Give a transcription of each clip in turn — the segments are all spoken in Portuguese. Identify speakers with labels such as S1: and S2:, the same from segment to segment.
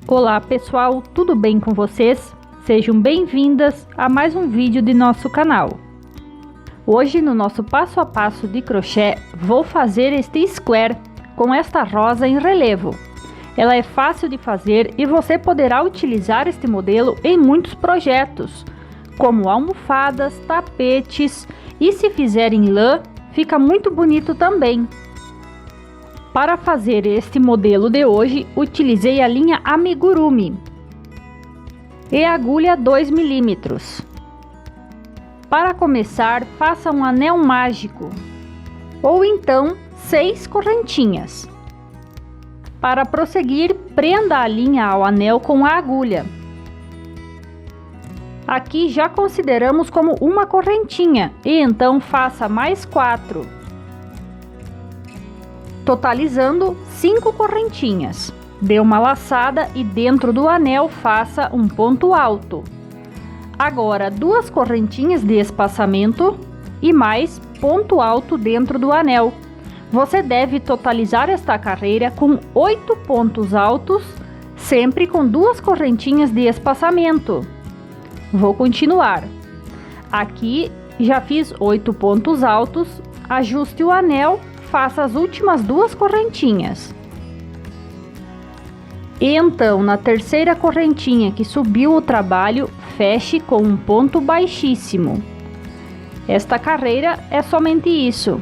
S1: Olá pessoal, tudo bem com vocês? Sejam bem-vindas a mais um vídeo de nosso canal. Hoje no nosso passo a passo de crochê vou fazer este square com esta rosa em relevo. Ela é fácil de fazer e você poderá utilizar este modelo em muitos projetos, como almofadas, tapetes e se fizer em lã, fica muito bonito também. Para fazer este modelo de hoje, utilizei a linha Amigurumi e agulha 2 mm. Para começar, faça um anel mágico, ou então 6 correntinhas. Para prosseguir, prenda a linha ao anel com a agulha. Aqui já consideramos como uma correntinha, e então faça mais 4. Totalizando 5 correntinhas. Dê uma laçada e dentro do anel faça um ponto alto. Agora 2 correntinhas de espaçamento e mais ponto alto dentro do anel. Você deve totalizar esta carreira com 8 pontos altos, sempre com 2 correntinhas de espaçamento. Vou continuar. Aqui já fiz 8 pontos altos, ajuste o anel. Faça as últimas 2 correntinhas. E então, na terceira correntinha que subiu o trabalho, feche com um ponto baixíssimo. Esta carreira é somente isso.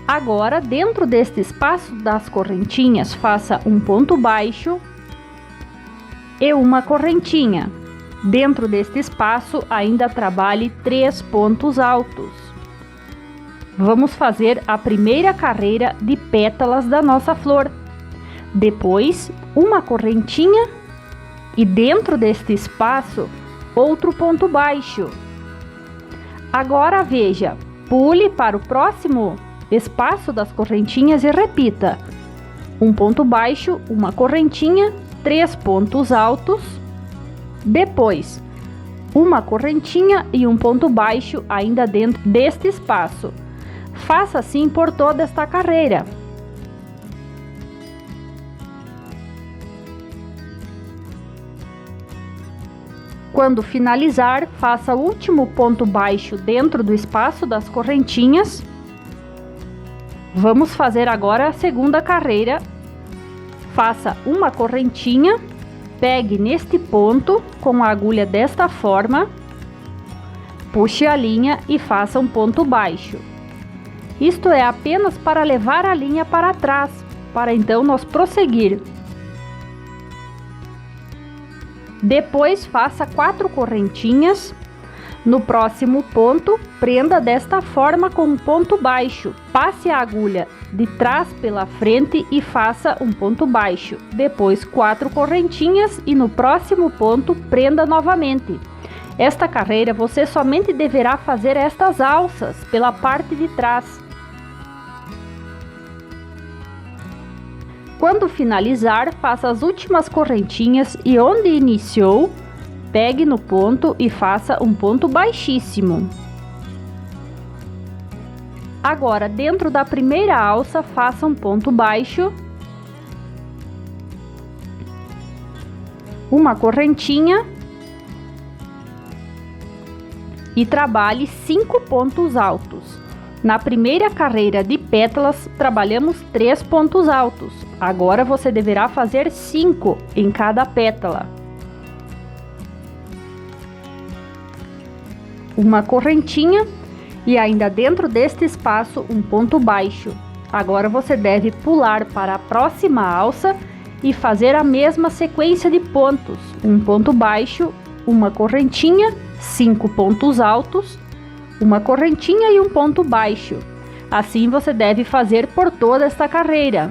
S1: Agora, dentro deste espaço das correntinhas, faça um ponto baixo e uma correntinha. Dentro deste espaço, ainda trabalhe 3 pontos altos. Vamos fazer a primeira carreira de pétalas da nossa flor. Depois, uma correntinha e dentro deste espaço, outro ponto baixo. Agora veja, pule para o próximo espaço das correntinhas e repita. Um ponto baixo, uma correntinha, 3 pontos altos. Depois, uma correntinha e um ponto baixo ainda dentro deste espaço. Faça assim por toda esta carreira. Quando finalizar, faça o último ponto baixo dentro do espaço das correntinhas. Vamos fazer agora a segunda carreira. Faça uma correntinha, pegue neste ponto com a agulha desta forma, puxe a linha e faça um ponto baixo. Isto é apenas para levar a linha para trás, para então nós prosseguir. Depois faça 4 correntinhas. No próximo ponto, prenda desta forma com um ponto baixo. Passe a agulha de trás pela frente e faça um ponto baixo. Depois 4 correntinhas e no próximo ponto prenda novamente. Esta carreira você somente deverá fazer estas alças pela parte de trás. Quando finalizar, faça as últimas correntinhas e onde iniciou, pegue no ponto e faça um ponto baixíssimo. Agora, dentro da primeira alça, faça um ponto baixo, uma correntinha e trabalhe 5 pontos altos. Na primeira carreira de pétalas, trabalhamos 3 pontos altos. Agora você deverá fazer 5 em cada pétala. Uma correntinha e ainda dentro deste espaço um ponto baixo. Agora você deve pular para a próxima alça e fazer a mesma sequência de pontos. Um ponto baixo, uma correntinha, 5 pontos altos, uma correntinha e um ponto baixo. Assim você deve fazer por toda esta carreira.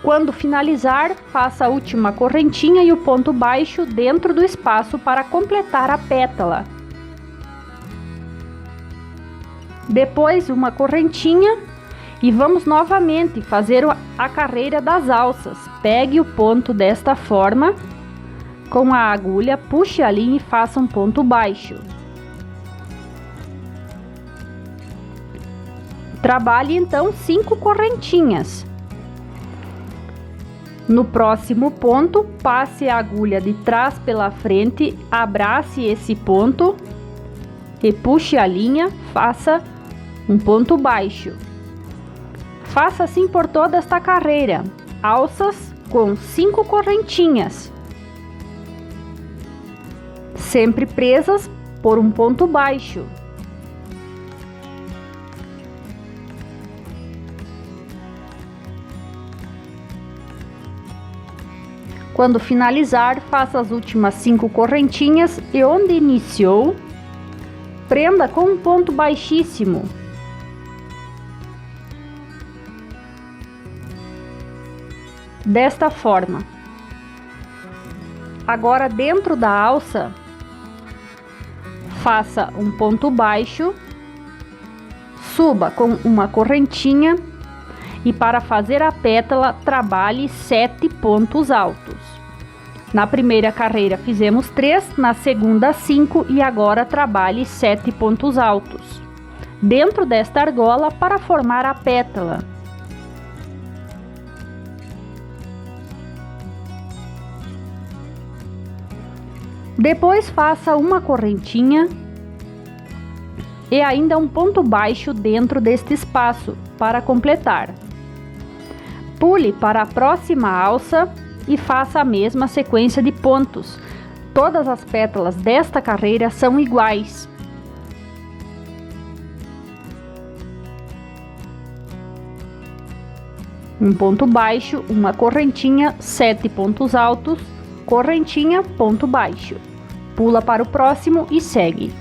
S1: Quando finalizar, faça a última correntinha e o ponto baixo dentro do espaço para completar a pétala. Depois uma correntinha e vamos novamente fazer a carreira das alças. Pegue o ponto desta forma, com a agulha, puxe a linha e faça um ponto baixo. Trabalhe então 5 correntinhas. No próximo ponto, passe a agulha de trás pela frente, abrace esse ponto e puxe a linha, faça um ponto baixo. Faça assim por toda esta carreira, alças com 5 correntinhas, sempre presas por um ponto baixo. Quando finalizar, faça as últimas 5 correntinhas e onde iniciou, prenda com um ponto baixíssimo. Desta forma. Agora, dentro da alça, faça um ponto baixo, suba com uma correntinha e para fazer a pétala, trabalhe 7 pontos altos. Na primeira carreira fizemos 3, na segunda 5 e agora trabalhe 7 pontos altos dentro desta argola para formar a pétala. Depois faça uma correntinha e ainda um ponto baixo dentro deste espaço para completar. Pule para a próxima alça e faça a mesma sequência de pontos. Todas as pétalas desta carreira são iguais. Um ponto baixo, uma correntinha, 7 pontos altos, correntinha, ponto baixo. Pula para o próximo e segue.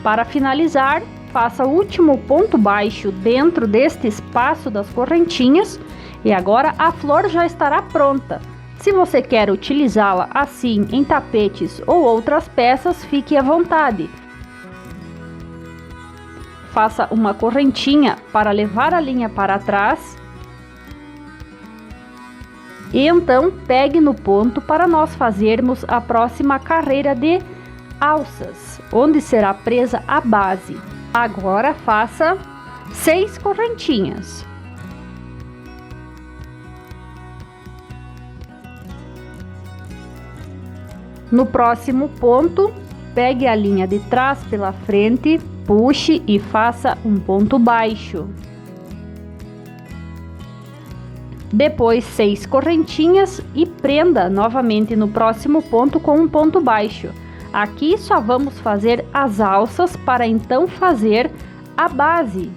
S1: Para finalizar, faça o último ponto baixo dentro deste espaço das correntinhas e agora a flor já estará pronta. Se você quer utilizá-la assim em tapetes ou outras peças, fique à vontade. Faça uma correntinha para levar a linha para trás e então pegue no ponto para nós fazermos a próxima carreira de alças, onde será presa a base. Agora faça 6 correntinhas. No próximo ponto, pegue a linha de trás pela frente, puxe e faça um ponto baixo. Depois 6 correntinhas e prenda novamente no próximo ponto com um ponto baixo. Aqui só vamos fazer as alças para então fazer a base.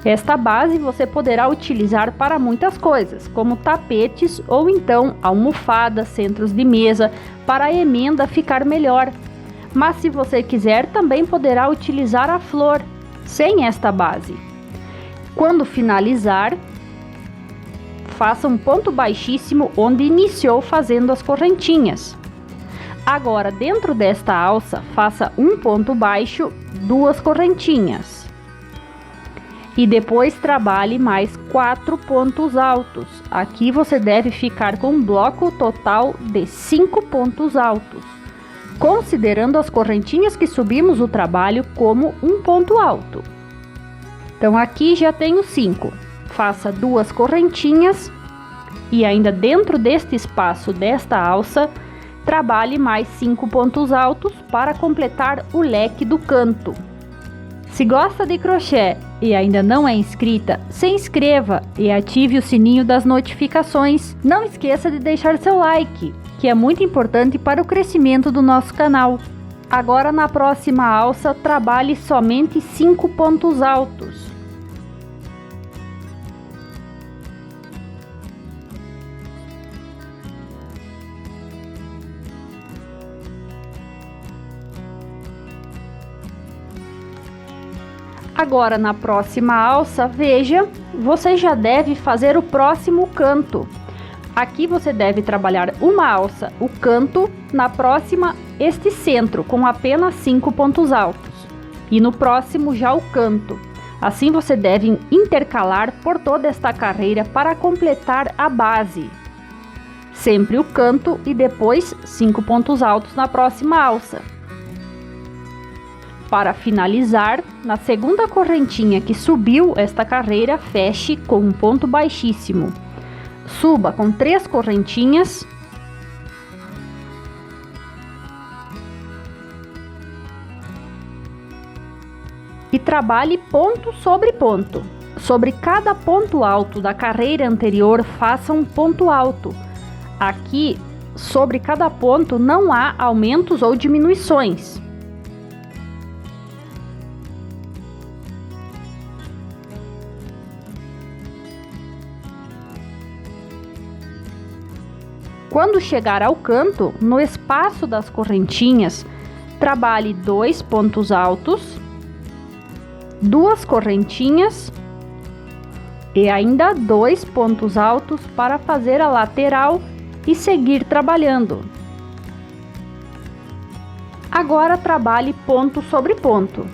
S1: Esta base você poderá utilizar para muitas coisas, como tapetes ou então almofadas, centros de mesa, para a emenda ficar melhor. Mas se você quiser, também poderá utilizar a flor, sem esta base. Quando finalizar, faça um ponto baixíssimo onde iniciou fazendo as correntinhas. Agora, dentro desta alça, faça um ponto baixo, 2 correntinhas. E depois trabalhe mais 4 pontos altos. Aqui você deve ficar com um bloco total de 5 pontos altos, considerando as correntinhas que subimos o trabalho como um ponto alto. Então aqui já tenho 5. Faça 2 correntinhas e ainda dentro deste espaço desta alça, trabalhe mais 5 pontos altos para completar o leque do canto. Se gosta de crochê e ainda não é inscrita, se inscreva e ative o sininho das notificações. Não esqueça de deixar seu like, que é muito importante para o crescimento do nosso canal. Agora na próxima alça, trabalhe somente 5 pontos altos. Agora na próxima alça, veja, você já deve fazer o próximo canto. Aqui você deve trabalhar uma alça, o canto, na próxima este centro com apenas 5 pontos altos e no próximo já o canto. Assim você deve intercalar por toda esta carreira para completar a base. Sempre o canto e depois 5 pontos altos na próxima alça. Para finalizar, na segunda correntinha que subiu esta carreira, feche com um ponto baixíssimo. Suba com 3 correntinhas. E trabalhe ponto sobre ponto. Sobre cada ponto alto da carreira anterior, faça um ponto alto. Aqui, sobre cada ponto, não há aumentos ou diminuições. Quando chegar ao canto, no espaço das correntinhas, trabalhe 2 pontos altos, 2 correntinhas e ainda 2 pontos altos para fazer a lateral e seguir trabalhando. Agora trabalhe ponto sobre ponto.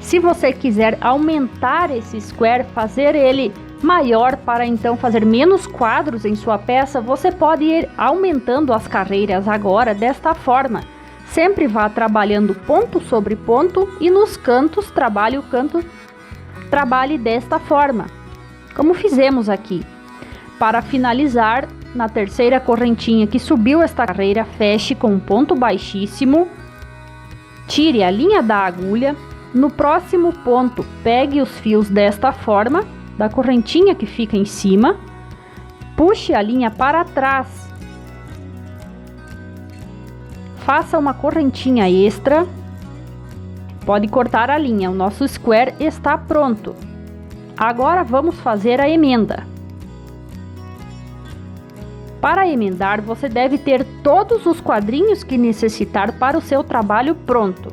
S1: Se você quiser aumentar esse square, fazer ele maior para então fazer menos quadros em sua peça, você pode ir aumentando as carreiras agora desta forma. Sempre vá trabalhando ponto sobre ponto e nos cantos trabalhe o canto, trabalhe desta forma, como fizemos aqui. Para finalizar, na terceira correntinha que subiu esta carreira, feche com um ponto baixíssimo, tire a linha da agulha. No próximo ponto, pegue os fios desta forma, da correntinha que fica em cima, puxe a linha para trás, faça uma correntinha extra, pode cortar a linha, o nosso square está pronto. Agora vamos fazer a emenda. Para emendar, você deve ter todos os quadrinhos que necessitar para o seu trabalho pronto.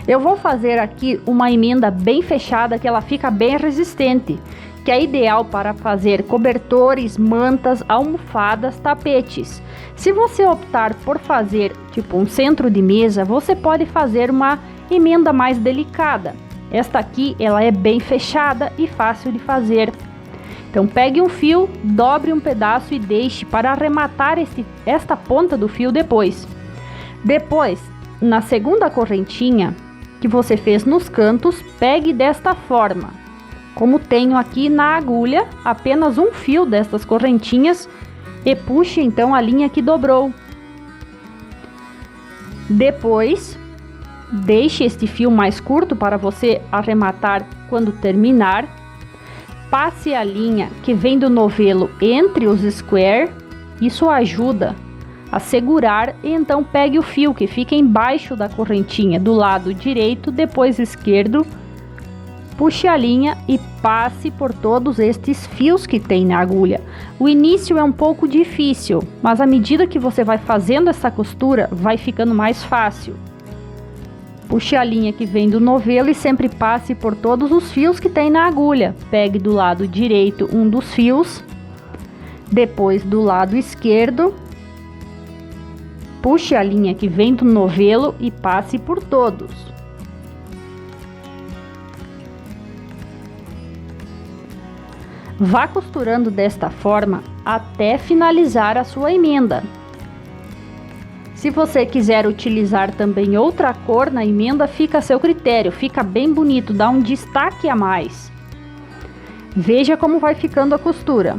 S1: Eu vou fazer aqui uma emenda bem fechada, que ela fica bem resistente, que é ideal para fazer cobertores, mantas, almofadas, tapetes. Se você optar por fazer tipo um centro de mesa, você pode fazer uma emenda mais delicada. Esta aqui, ela é bem fechada e fácil de fazer. Então pegue um fio, dobre um pedaço e deixe para arrematar esta ponta do fio depois. Depois, na segunda correntinha que você fez nos cantos, pegue desta forma. Como tenho aqui na agulha, apenas um fio destas correntinhas e puxe então a linha que dobrou. Depois, deixe este fio mais curto para você arrematar quando terminar. Passe a linha que vem do novelo entre os square, isso ajuda a segurar, e então pegue o fio que fica embaixo da correntinha do lado direito, depois esquerdo, puxe a linha e passe por todos estes fios que tem na agulha. O início é um pouco difícil, mas à medida que você vai fazendo essa costura, vai ficando mais fácil. Puxe a linha que vem do novelo e sempre passe por todos os fios que tem na agulha. Pegue do lado direito um dos fios, depois do lado esquerdo, puxe a linha que vem do novelo e passe por todos. Vá costurando desta forma até finalizar a sua emenda. Se você quiser utilizar também outra cor na emenda, fica a seu critério, fica bem bonito, dá um destaque a mais. Veja como vai ficando a costura.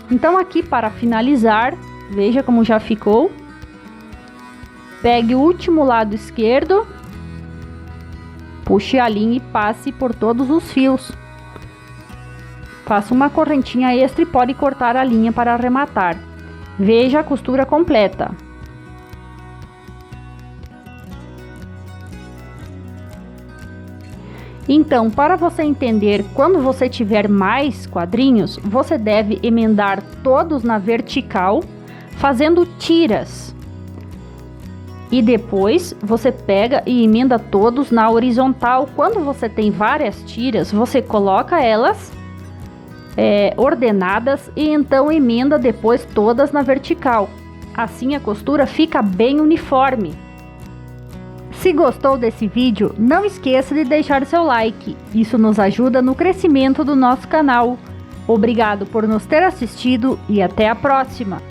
S1: Então aqui, para finalizar, veja como já ficou. Pegue o último lado esquerdo, puxe a linha e passe por todos os fios. Faça uma correntinha extra e pode cortar a linha para arrematar. Veja a costura completa. Então, para você entender, quando você tiver mais quadrinhos, você deve emendar todos na vertical, fazendo tiras. E depois você pega e emenda todos na horizontal. Quando você tem várias tiras, você coloca elas ordenadas e então emenda depois todas na vertical. Assim a costura fica bem uniforme. Se gostou desse vídeo, não esqueça de deixar seu like. Isso nos ajuda no crescimento do nosso canal. Obrigado por nos ter assistido e até a próxima!